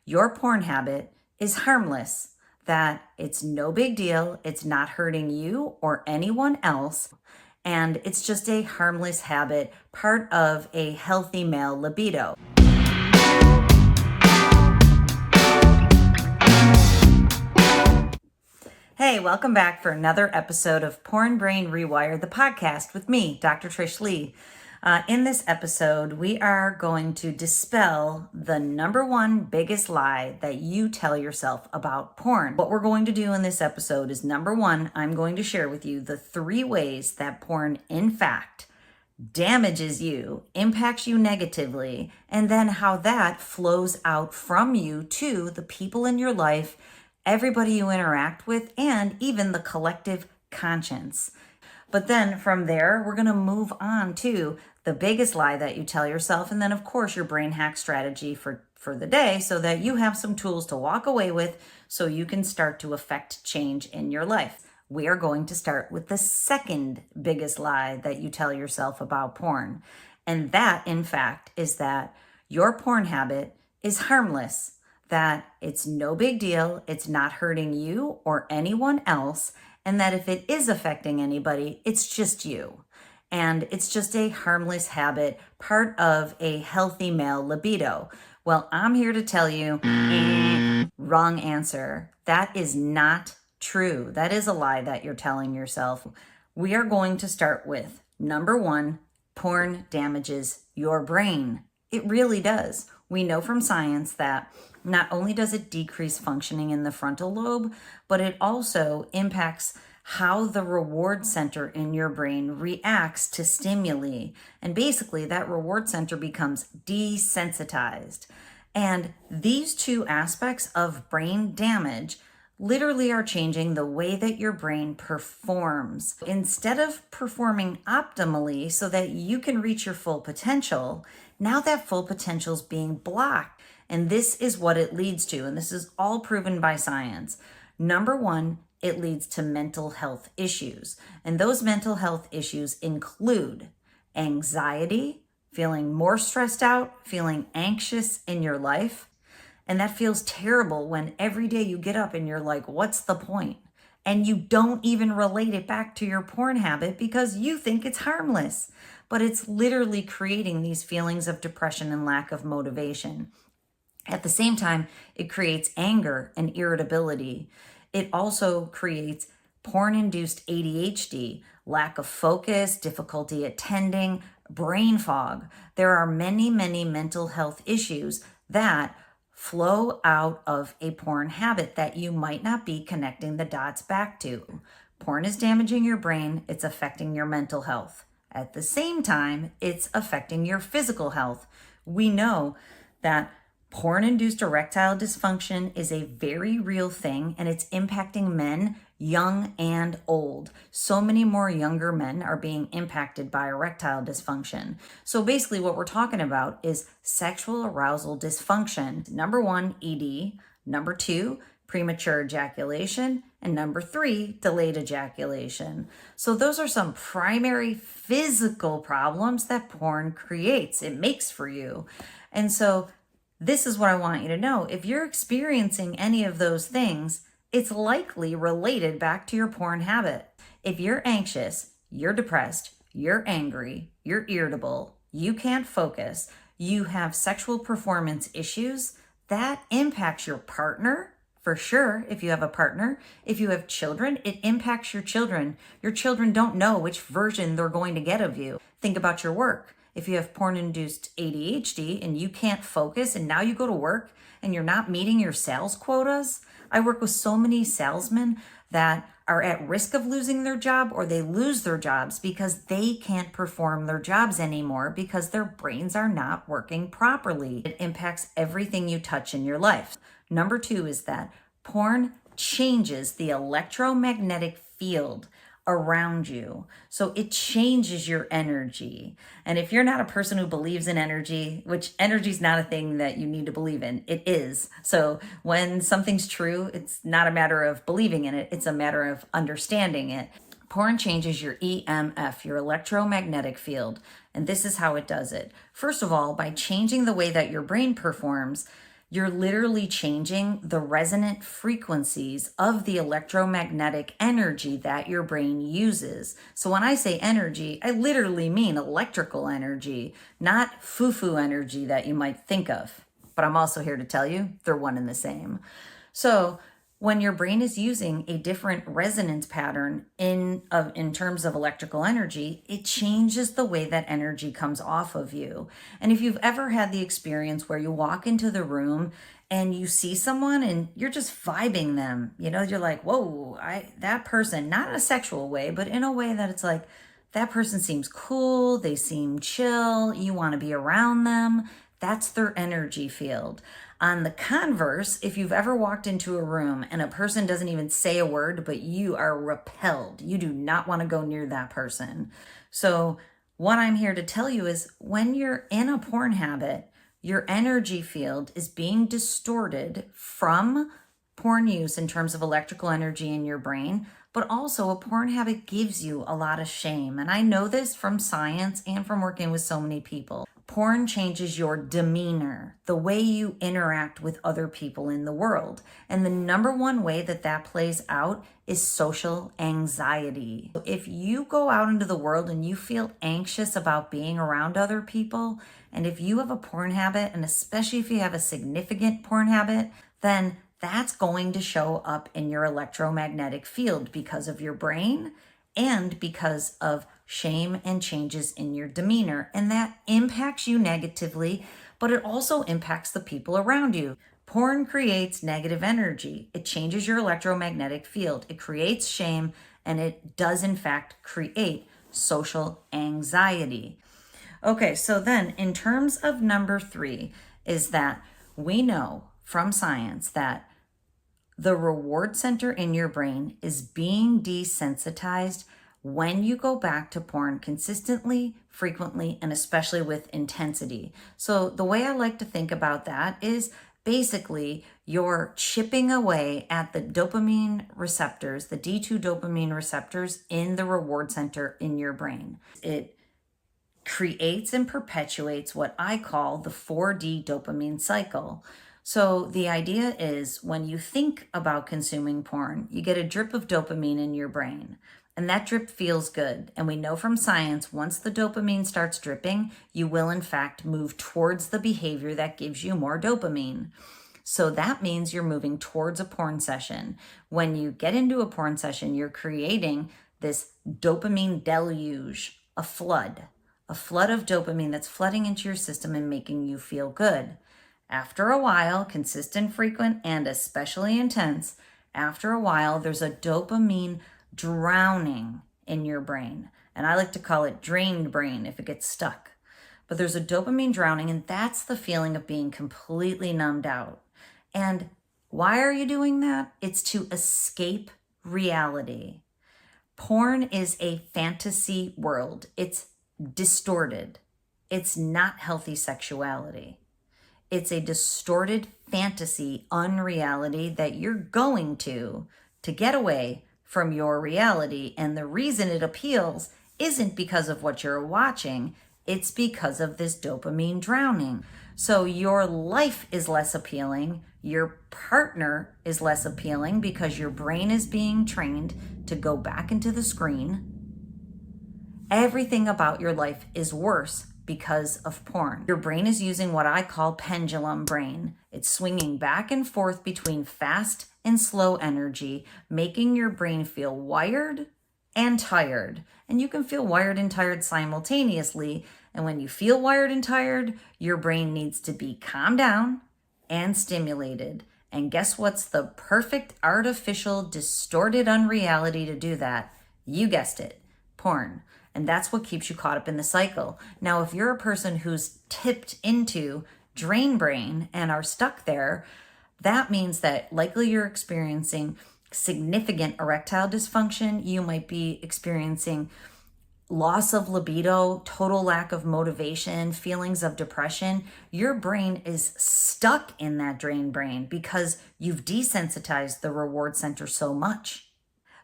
your porn habit is harmless, that it's no big deal, it's not hurting you or anyone else, and it's just a harmless habit, part of a healthy male libido. Hey, welcome back for another episode of Porn Brain Rewire, the podcast with me, Dr. Trish Leigh. In this episode, we are going to dispel the number one biggest lie that you tell yourself about porn. What we're going to do in this episode is, number one, I'm going to share with you the 3 ways that porn, in fact, damages you, impacts you negatively, and then how that flows out from you to the people in your life, everybody you interact with, and even the collective conscience. But then from there, we're going to move on to the biggest lie that you tell yourself, and then of course your brain hack strategy for the day, so that you have some tools to walk away with so you can start to affect change in your life. We are going to start with the second biggest lie that you tell yourself about porn. And that, in fact, is that your porn habit is harmless, that it's no big deal, it's not hurting you or anyone else, and that if it is affecting anybody, it's just you. And it's just a harmless habit, part of a healthy male libido. Well, I'm here to tell you, wrong answer. That is not true. That is a lie that you're telling yourself. We are going to start with number one, porn damages your brain. It really does. We know from science that not only does it decrease functioning in the frontal lobe, but it also impacts how the reward center in your brain reacts to stimuli. And basically that reward center becomes desensitized. And these 2 aspects of brain damage literally are changing the way that your brain performs. Instead of performing optimally so that you can reach your full potential, now that full potential is being blocked. And this is what it leads to. And this is all proven by science. Number one, it leads to mental health issues. And those mental health issues include anxiety, feeling more stressed out, feeling anxious in your life. And that feels terrible when every day you get up and you're like, what's the point? And you don't even relate it back to your porn habit because you think it's harmless. But it's literally creating these feelings of depression and lack of motivation. At the same time, it creates anger and irritability. It also creates porn-induced ADHD, lack of focus, difficulty attending, brain fog. There are many, many mental health issues that flow out of a porn habit that you might not be connecting the dots back to. Porn is damaging your brain. It's affecting your mental health. At the same time, it's affecting your physical health. We know that porn-induced erectile dysfunction is a very real thing, and it's impacting men, young and old. So many more younger men are being impacted by erectile dysfunction. So basically what we're talking about is sexual arousal dysfunction. Number 1, ED. Number 2, premature ejaculation. And number 3, delayed ejaculation. So those are some primary physical problems that porn creates. It makes for you. And so this is what I want you to know. If you're experiencing any of those things, it's likely related back to your porn habit. If you're anxious, you're depressed, you're angry, you're irritable, you can't focus, you have sexual performance issues, that impacts your partner, for sure, if you have a partner. If you have children, it impacts your children. Your children don't know which version they're going to get of you. Think about your work. If you have porn-induced ADHD and you can't focus and now you go to work and you're not meeting your sales quotas. I work with so many salesmen that are at risk of losing their job, or they lose their jobs because they can't perform their jobs anymore because their brains are not working properly. It impacts everything you touch in your life. Number 2 is that porn changes the electromagnetic field around you. So it changes your energy. And if you're not a person who believes in energy, which energy is not a thing that you need to believe in, it is. So when something's true, it's not a matter of believing in it, it's a matter of understanding it. Porn changes your EMF, your electromagnetic field. And this is how it does it. First of all, by changing the way that your brain performs, You're literally changing the resonant frequencies of the electromagnetic energy that your brain uses. So when I say energy, I literally mean electrical energy, not foo-foo energy that you might think of. But I'm also here to tell you they're one and the same. So when your brain is using a different resonance pattern in terms of electrical energy, it changes the way that energy comes off of you. And if you've ever had the experience where you walk into the room and you see someone and you're just vibing them, you're like, whoa, that person, not in a sexual way, but in a way that it's like, that person seems cool, they seem chill, you want to be around them. That's their energy field. On the converse, if you've ever walked into a room and a person doesn't even say a word, but you are repelled, you do not want to go near that person. So what I'm here to tell you is when you're in a porn habit, your energy field is being distorted from porn use in terms of electrical energy in your brain, but also a porn habit gives you a lot of shame. And I know this from science and from working with so many people. Porn changes your demeanor, the way you interact with other people in the world. And the number one way that that plays out is social anxiety. If you go out into the world and you feel anxious about being around other people, and if you have a porn habit, and especially if you have a significant porn habit, then that's going to show up in your electromagnetic field because of your brain and because of shame and changes in your demeanor. And that impacts you negatively, but it also impacts the people around you. Porn creates negative energy. It changes your electromagnetic field. It creates shame, and it does in fact create social anxiety. Okay, so then in terms of number 3 is that we know from science that the reward center in your brain is being desensitized when you go back to porn consistently, frequently, and especially with intensity. So the way I like to think about that is basically you're chipping away at the dopamine receptors, the D2 dopamine receptors in the reward center in your brain. It creates and perpetuates what I call the 4D dopamine cycle. So the idea is when you think about consuming porn, you get a drip of dopamine in your brain. And that drip feels good. And we know from science, once the dopamine starts dripping, you will in fact move towards the behavior that gives you more dopamine. So that means you're moving towards a porn session. When you get into a porn session, you're creating this dopamine deluge, a flood of dopamine that's flooding into your system and making you feel good. After a while, consistent, frequent, and especially intense, after a while, there's a dopamine drowning in your brain. And I like to call it drained brain if it gets stuck. But there's a dopamine drowning, and that's the feeling of being completely numbed out. And why are you doing that? It's to escape reality. Porn is a fantasy world. It's distorted. It's not healthy sexuality. It's a distorted fantasy, unreality that you're going to get away from your reality. And the reason it appeals isn't because of what you're watching, it's because of this dopamine drowning. So your life is less appealing, your partner is less appealing because your brain is being trained to go back into the screen. Everything about your life is worse because of porn. Your brain is using what I call pendulum brain. It's swinging back and forth between fast and slow energy, making your brain feel wired and tired. And you can feel wired and tired simultaneously. And when you feel wired and tired, your brain needs to be calmed down and stimulated. And guess what's the perfect artificial, distorted unreality to do that? You guessed it, porn. And that's what keeps you caught up in the cycle. Now, if you're a person who's tipped into drain brain and are stuck there, that means that likely you're experiencing significant erectile dysfunction. You might be experiencing loss of libido, total lack of motivation, feelings of depression. Your brain is stuck in that drain brain because you've desensitized the reward center so much.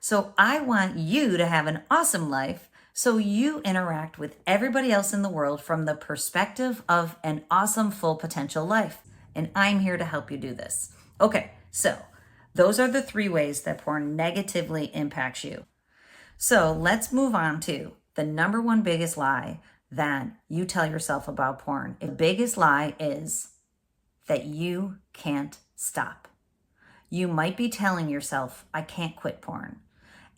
So I want you to have an awesome life, so you interact with everybody else in the world from the perspective of an awesome full potential life. and I'm here to help you do this. Okay, so those are the 3 ways that porn negatively impacts you. So let's move on to the number 1 biggest lie that you tell yourself about porn. The biggest lie is that you can't stop. You might be telling yourself, I can't quit porn.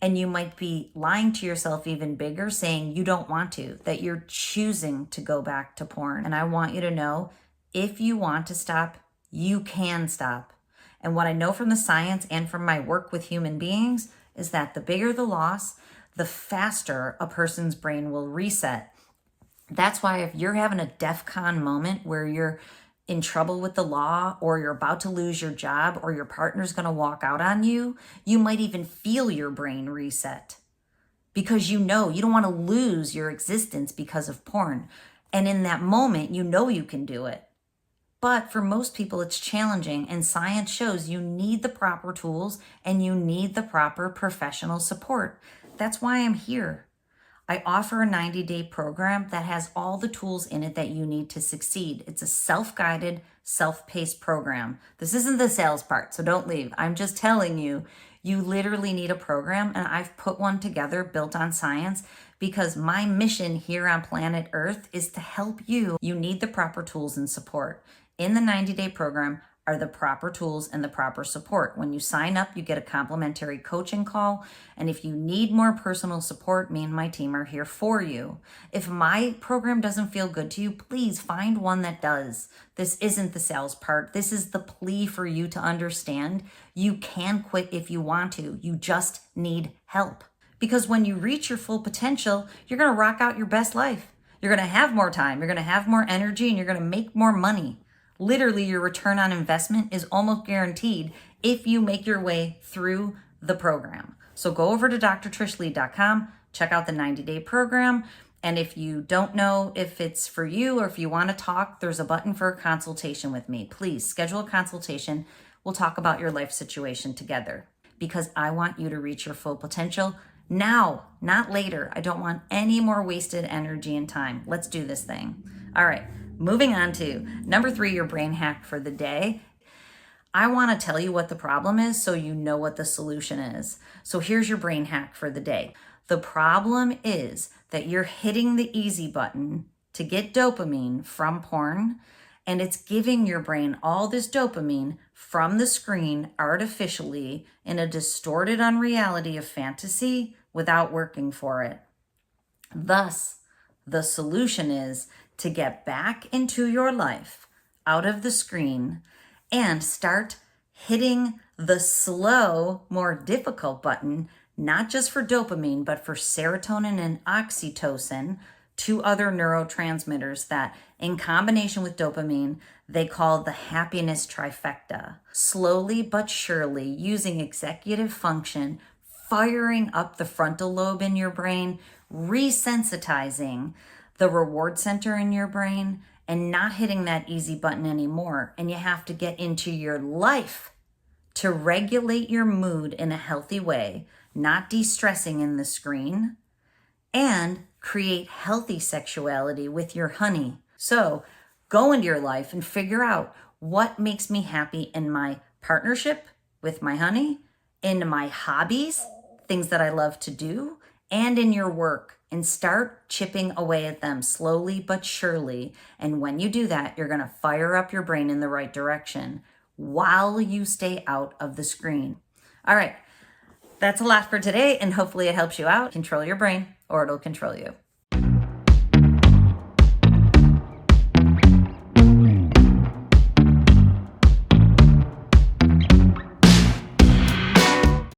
And you might be lying to yourself even bigger, saying you don't want to, that you're choosing to go back to porn. And I want you to know, if you want to stop, you can stop. And what I know from the science and from my work with human beings is that the bigger the loss, the faster a person's brain will reset. That's why if you're having a DEF-CON moment where you're in trouble with the law, or you're about to lose your job, or your partner's going to walk out on you, you might even feel your brain reset because you know you don't want to lose your existence because of porn. And in that moment, you know you can do it. But for most people, it's challenging, and science shows you need the proper tools and you need the proper professional support. That's why I'm here. I offer a 90-day program that has all the tools in it that you need to succeed. It's a self-guided, self-paced program. This isn't the sales part, so don't leave. I'm just telling you, you literally need a program, and I've put one together built on science because my mission here on planet Earth is to help you. You need the proper tools and support. In the 90-day program are the proper tools and the proper support. When you sign up, you get a complimentary coaching call. And if you need more personal support, me and my team are here for you. If my program doesn't feel good to you, please find one that does. This isn't the sales part. This is the plea for you to understand you can quit if you want to. You just need help. Because when you reach your full potential, you're going to rock out your best life. You're going to have more time. You're going to have more energy, and you're going to make more money. Literally, your return on investment is almost guaranteed if you make your way through the program. So go over to drtrishleigh.com, check out the 90-day program. And if you don't know if it's for you or if you want to talk, there's a button for a consultation with me. Please schedule a consultation. We'll talk about your life situation together because I want you to reach your full potential now, not later. I don't want any more wasted energy and time. Let's do this thing. All right. Moving on to number 3, your brain hack for the day. I want to tell you what the problem is so you know what the solution is. So here's your brain hack for the day. The problem is that you're hitting the easy button to get dopamine from porn, and it's giving your brain all this dopamine from the screen artificially in a distorted unreality of fantasy without working for it. Thus, the solution is to get back into your life out of the screen and start hitting the slow, more difficult button, not just for dopamine, but for serotonin and oxytocin, 2 other neurotransmitters that in combination with dopamine, they call the happiness trifecta. Slowly but surely, using executive function, firing up the frontal lobe in your brain, resensitizing the reward center in your brain, and not hitting that easy button anymore. And you have to get into your life to regulate your mood in a healthy way, not de-stressing in the screen, and create healthy sexuality with your honey. So go into your life and figure out what makes me happy in my partnership with my honey, in my hobbies, things that I love to do, and in your work. And start chipping away at them slowly but surely. And when you do that, you're going to fire up your brain in the right direction while you stay out of the screen. All right, that's a lot for today, and hopefully it helps you out. Control your brain, or it'll control you.